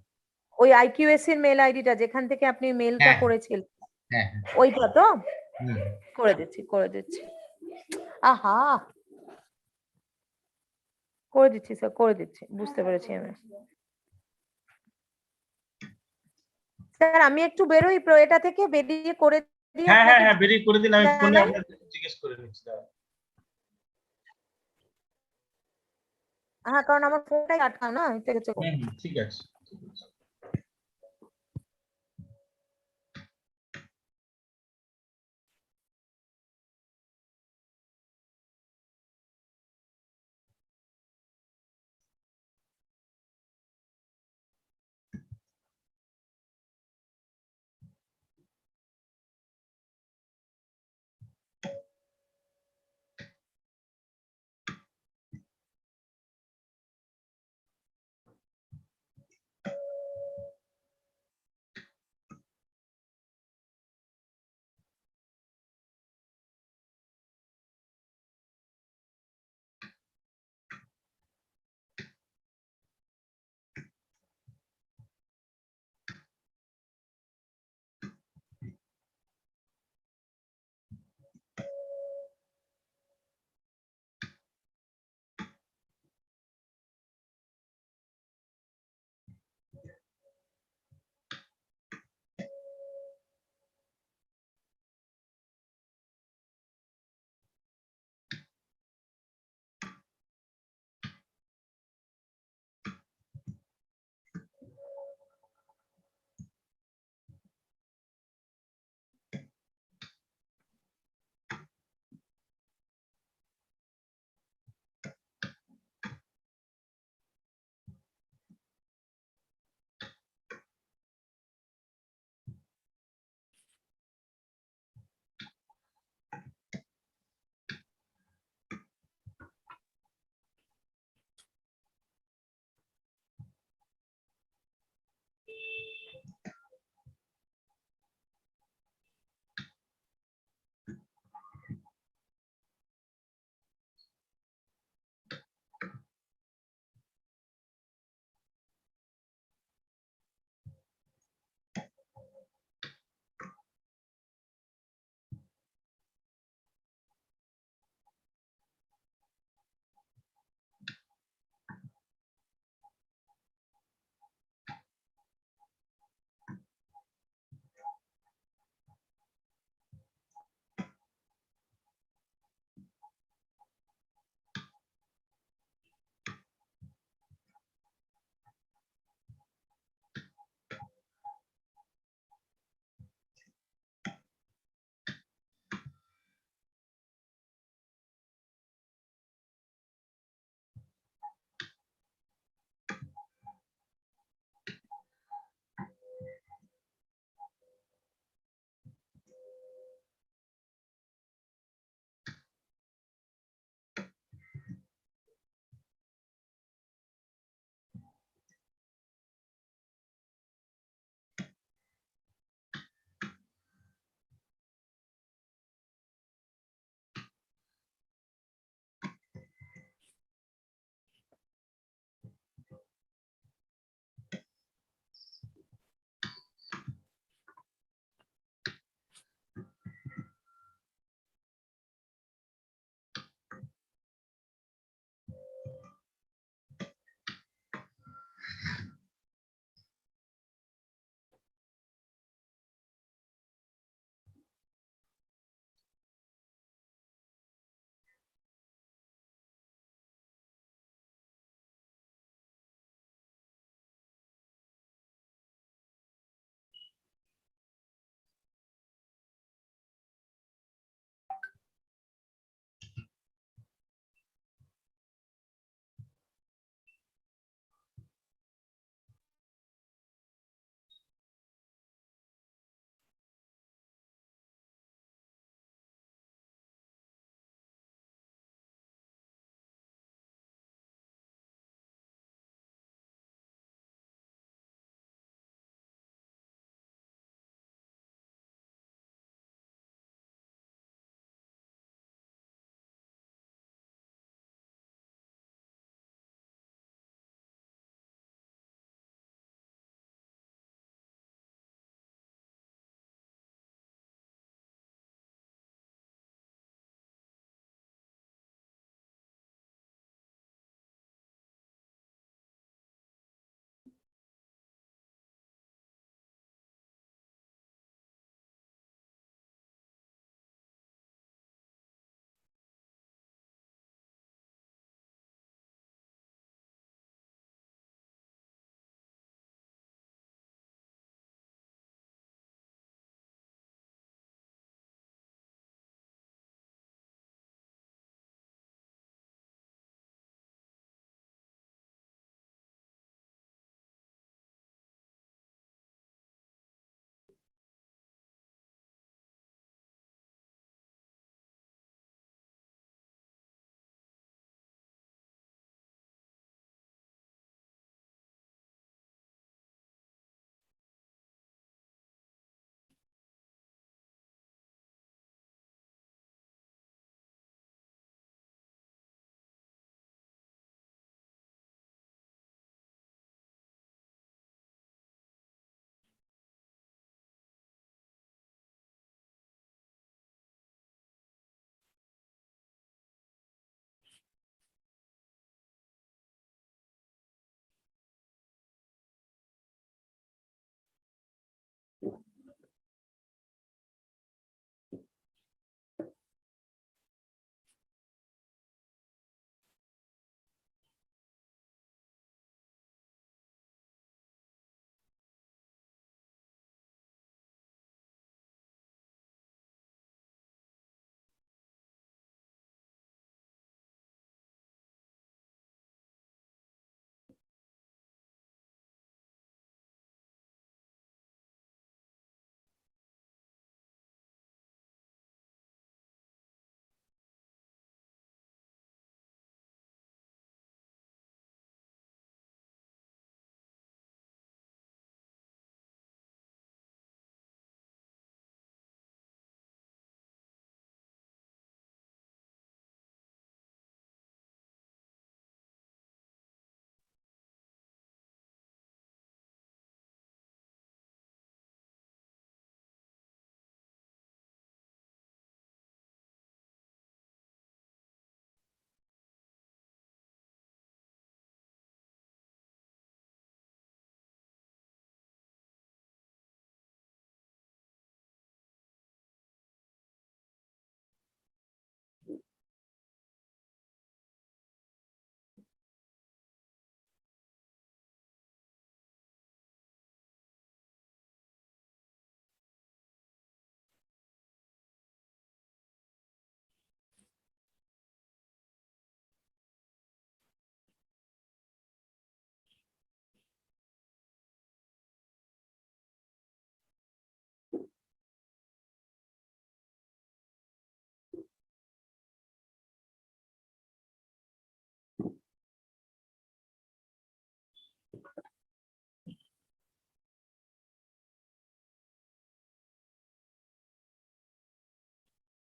Speaker 1: ওই IQAC এর মেল আইডিটা যেখান থেকে আপনি মেলটা
Speaker 2: হ্যাঁ
Speaker 1: করেছিলেন,
Speaker 2: হ্যাঁ।
Speaker 1: ওইটা তো?
Speaker 2: হুম।
Speaker 1: করে দিচ্ছি। আহা, করে দিচ্ছি স্যার, করে দিচ্ছি, বুঝতে পেরেছি আমি। স্যার আমি একটু বেরোই এটা থেকে, বেরিয়ে করে দিয়ে
Speaker 2: হ্যাঁ হ্যাঁ
Speaker 1: আপনাকে
Speaker 2: হ্যাঁ, বেরিয়ে করে দিন, আমি ফোনে
Speaker 1: জানাই।
Speaker 2: আপনাকে জিজ্ঞেস করে নিচ্ছি।
Speaker 1: হ্যাঁ, কারণ আমার ফোনটাই আটকানো না, ঠিক আছে।
Speaker 2: ঠিক আছে।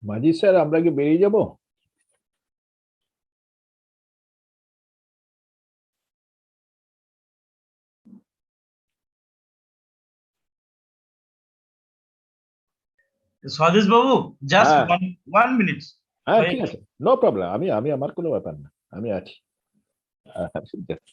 Speaker 5: মাজি স্যার আমরা কি বেরিয়ে যাব?
Speaker 2: Swadesh Babu, just
Speaker 5: হ্যাঁ
Speaker 2: one minute.
Speaker 5: হ্যাঁ
Speaker 2: Wait.
Speaker 5: ঠিক আছে, নো প্রবলেম, আমি আমি আমার কোনো ব্যাপার না, আমি আছি। হ্যাঁ, হ্যাঁ, ঠিক আছে।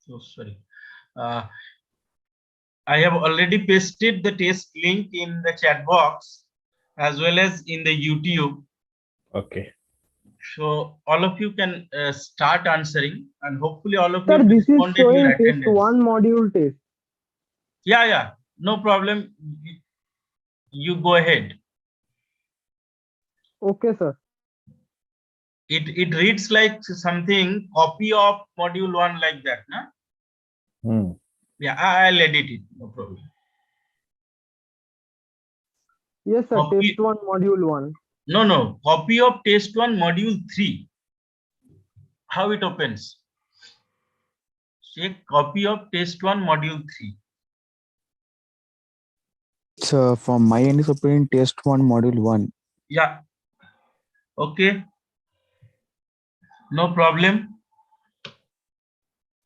Speaker 2: So sorry. I have already pasted the test link in the chat box as well as in the YouTube.
Speaker 5: Okay.
Speaker 2: So all of you can start answering, and hopefully all of
Speaker 7: Sir,
Speaker 2: you
Speaker 7: this is
Speaker 2: responded your
Speaker 7: showing test
Speaker 2: attendance.
Speaker 7: 1 module test.
Speaker 2: Yeah, no problem. You go ahead.
Speaker 7: Okay, sir.
Speaker 2: It reads like something copy of module 1 like that, na?
Speaker 5: Hmm.
Speaker 2: Yeah, I'll edit it. No problem.
Speaker 7: Yes, sir.
Speaker 2: Copy.
Speaker 7: Test 1 module 1.
Speaker 2: No. Copy of test 1 module 3. How it opens? Check copy of test 1 module 3.
Speaker 8: So from my end is opening test 1 module 1.
Speaker 2: Yeah. Okay. No problem.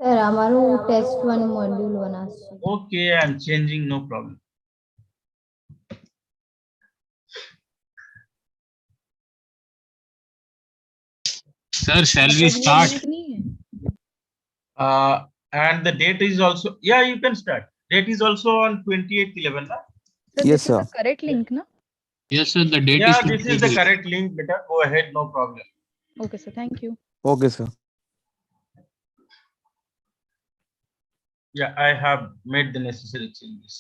Speaker 9: Sir আমারও test 1 module 1 আসছে।
Speaker 2: Okay, I'm changing, no problem. Sir, shall we
Speaker 4: मतलब ये
Speaker 2: start?
Speaker 4: link नहीं है?
Speaker 2: And the date is also, yeah, you can start. Date is also on 28/11. Na?
Speaker 4: Sir,
Speaker 8: Yes,
Speaker 4: this is
Speaker 8: sir.
Speaker 4: the correct link, na?
Speaker 10: Yes, sir, the date
Speaker 2: Yeah,
Speaker 10: is
Speaker 2: this is the correct link. Beta, go ahead, no problem.
Speaker 4: Okay, sir. Thank you.
Speaker 8: Okay, sir.
Speaker 2: Yeah, I have made the necessary changes.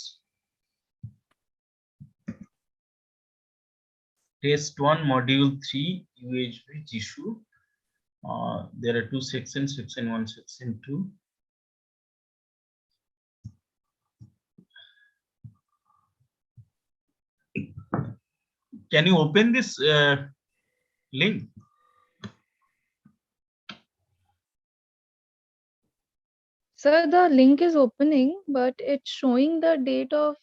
Speaker 2: Test 1, module 3, UHV JISU. There are two sections, section 1, section 2. Can you open this link?
Speaker 4: Sir, the link is opening, but it's showing the date of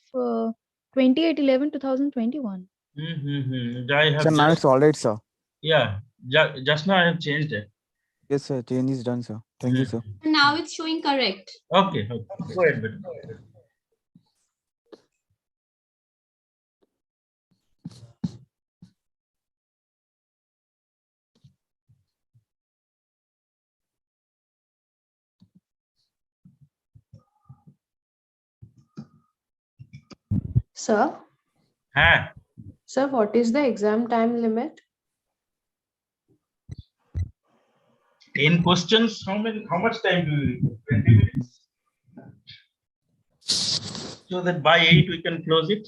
Speaker 4: 28/11/2021.
Speaker 2: I have
Speaker 8: Sir, now
Speaker 2: just,
Speaker 8: it's all right, sir.
Speaker 2: yeah, just now I have changed it.
Speaker 8: Yes, sir. Change is done, sir. Thank you, sir.
Speaker 9: Now it's showing correct.
Speaker 2: Okay, go ahead, beta.
Speaker 11: Sir,
Speaker 2: Huh?
Speaker 11: sir, what is the exam time limit?
Speaker 2: 10 questions. How much time do you need? 20 minutes. So that by 8 we can close it.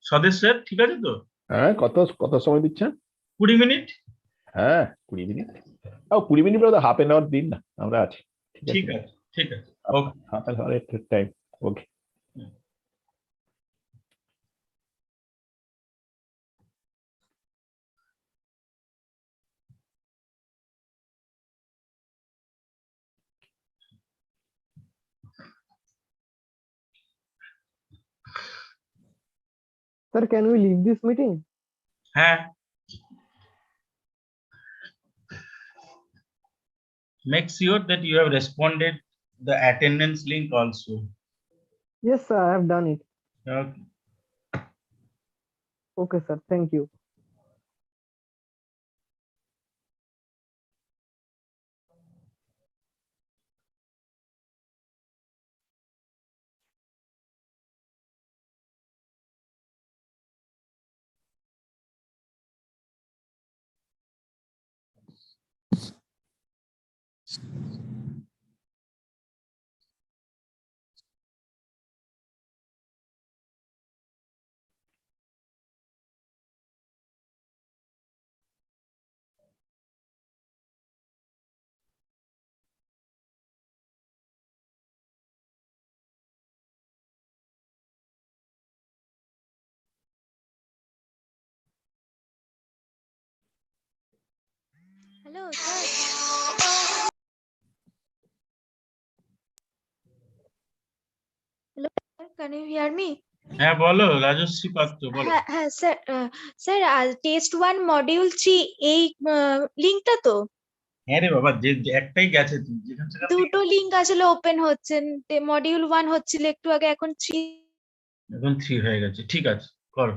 Speaker 2: Swadesh sir, ঠিক আছে তো?
Speaker 5: হ্যাঁ, কত কত সময় দিচ্ছেন?
Speaker 2: 20 minute?
Speaker 5: হ্যাঁ, 20 minute. 20 minute বলতে হাফ এন আওয়ার দিন না, আমরা আছি।
Speaker 2: ঠিক আছে, ঠিক আছে। Okay.
Speaker 5: Half an hour time. Okay.
Speaker 7: Sir, can we leave this meeting?
Speaker 2: হ্যাঁ। Make sure that you have responded the attendance link also.
Speaker 7: Yes, sir, I have done it.
Speaker 2: Okay.
Speaker 7: Okay, sir. Thank you.
Speaker 9: Hello, sir. Hello, sir. Can you hear me?
Speaker 2: হ্যাঁ বলো রাজশ্রী পাত্র বলো।
Speaker 9: হ্যাঁ sir sir test 1 module 3 এই লিংকটা তো?
Speaker 2: হ্যাঁ রে বাবা, যে একটাই গেছে, তুই যেখান থেকে
Speaker 9: দুটো লিংক আসলে ওপেন হচ্ছে, মডিউল 1 হচ্ছিল একটু আগে, এখন 3।
Speaker 2: এখন 3 হয়ে গেছে। ঠিক আছে, করো।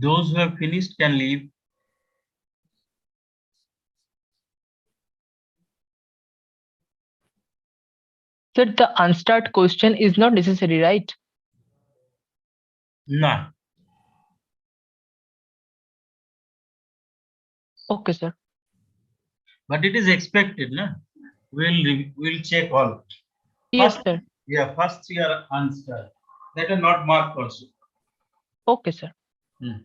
Speaker 2: Those who have finished can leave.
Speaker 10: Sir, the unstart question is not necessary, right?
Speaker 2: No.
Speaker 10: Okay, sir.
Speaker 2: But it is expected, no? We'll check all.
Speaker 10: Yes,
Speaker 2: First,
Speaker 10: sir.
Speaker 2: yeah, first 3 are unstarred. That are not marked also.
Speaker 10: Okay, sir.
Speaker 2: Hmm.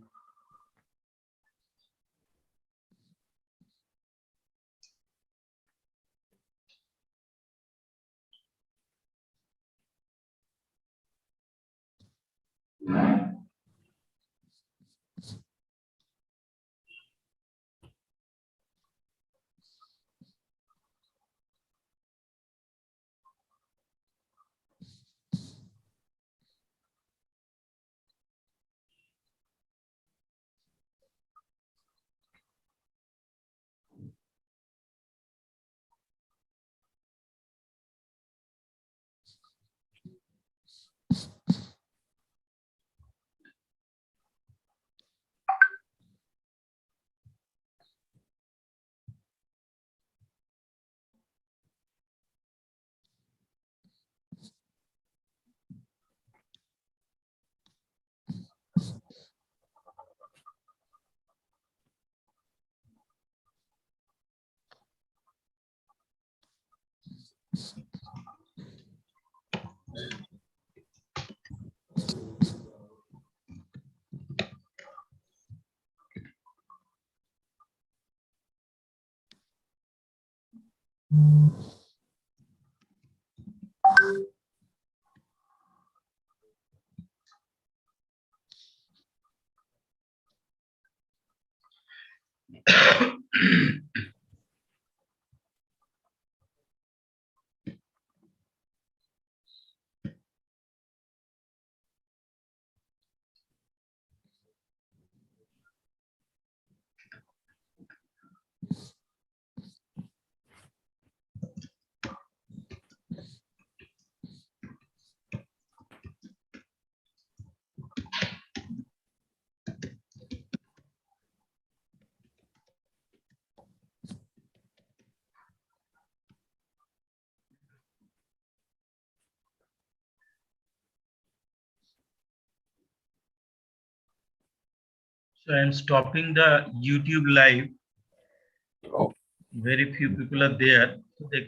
Speaker 2: So I'm stopping the YouTube live. Very few people are there. So they can